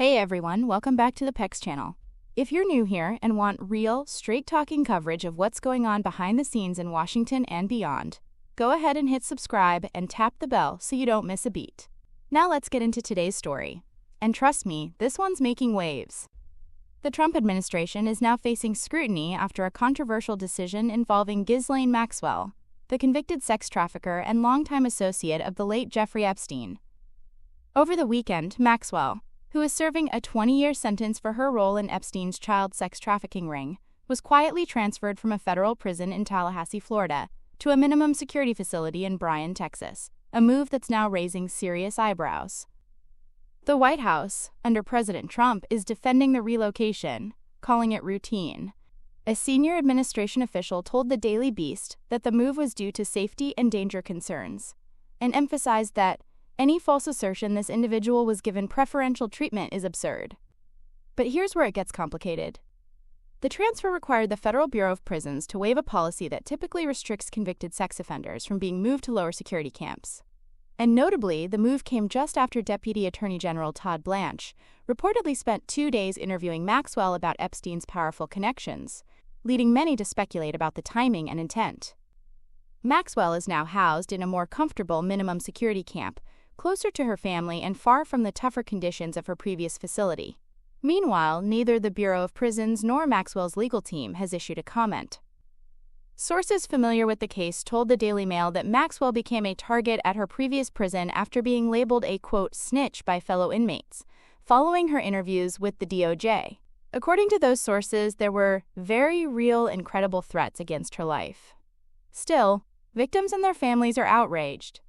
Hey everyone, welcome back to the PEX channel. If you're new here and want real, straight-talking coverage of what's going on behind the scenes in Washington and beyond, go ahead and hit subscribe and tap the bell so you don't miss a beat. Now let's get into today's story. And trust me, this one's making waves. The Trump administration is now facing scrutiny after a controversial decision involving Ghislaine Maxwell, the convicted sex trafficker and longtime associate of the late Jeffrey Epstein. Over the weekend, Maxwell, who is serving a 20-year sentence for her role in Epstein's child sex trafficking ring, was quietly transferred from a federal prison in Tallahassee, Florida, to a minimum security facility in Bryan, Texas, a move that's now raising serious eyebrows. The White House, under President Trump, is defending the relocation, calling it routine. A senior administration official told the Daily Beast that the move was due to safety and danger concerns, and emphasized that any false assertion this individual was given preferential treatment is absurd. But here's where it gets complicated. The transfer required the Federal Bureau of Prisons to waive a policy that typically restricts convicted sex offenders from being moved to lower security camps. And notably, the move came just after Deputy Attorney General Todd Blanche reportedly spent 2 days interviewing Maxwell about Epstein's powerful connections, leading many to speculate about the timing and intent. Maxwell is now housed in a more comfortable minimum security camp, closer to her family and far from the tougher conditions of her previous facility. Meanwhile, neither the Bureau of Prisons nor Maxwell's legal team has issued a comment. Sources familiar with the case told the Daily Mail that Maxwell became a target at her previous prison after being labeled a, quote, snitch by fellow inmates, following her interviews with the DOJ. According to those sources, there were very real and credible threats against her life. Still, victims and their families are outraged.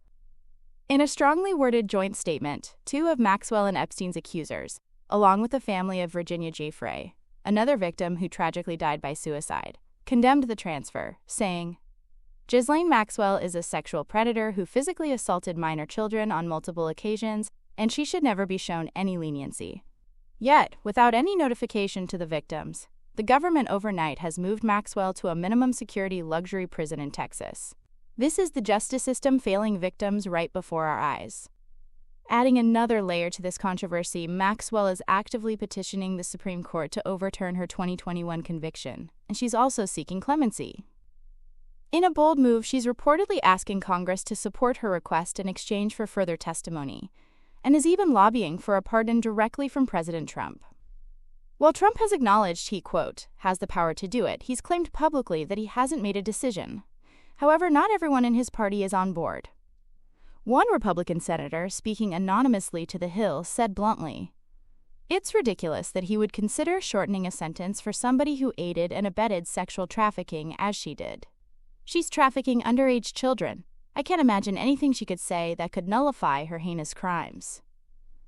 In a strongly worded joint statement, 2 of Maxwell and Epstein's accusers, along with the family of Virginia Giuffre, another victim who tragically died by suicide, condemned the transfer, saying, "Ghislaine Maxwell is a sexual predator who physically assaulted minor children on multiple occasions, and she should never be shown any leniency." Yet, without any notification to the victims, the government overnight has moved Maxwell to a minimum security luxury prison in Texas. This is the justice system failing victims right before our eyes. Adding another layer to this controversy, Maxwell is actively petitioning the Supreme Court to overturn her 2021 conviction, and she's also seeking clemency. In a bold move, she's reportedly asking Congress to support her request in exchange for further testimony, and is even lobbying for a pardon directly from President Trump. While Trump has acknowledged he, quote, has the power to do it, he's claimed publicly that he hasn't made a decision. However, not everyone in his party is on board. One Republican senator, speaking anonymously to The Hill, said bluntly, "It's ridiculous that he would consider shortening a sentence for somebody who aided and abetted sexual trafficking as she did. She's trafficking underage children. I can't imagine anything she could say that could nullify her heinous crimes."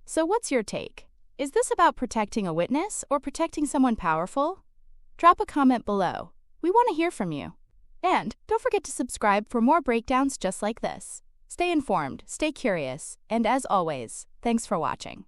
So what's your take? Is this about protecting a witness or protecting someone powerful? Drop a comment below. We want to hear from you. And don't forget to subscribe for more breakdowns just like this. Stay informed, stay curious, and as always, thanks for watching.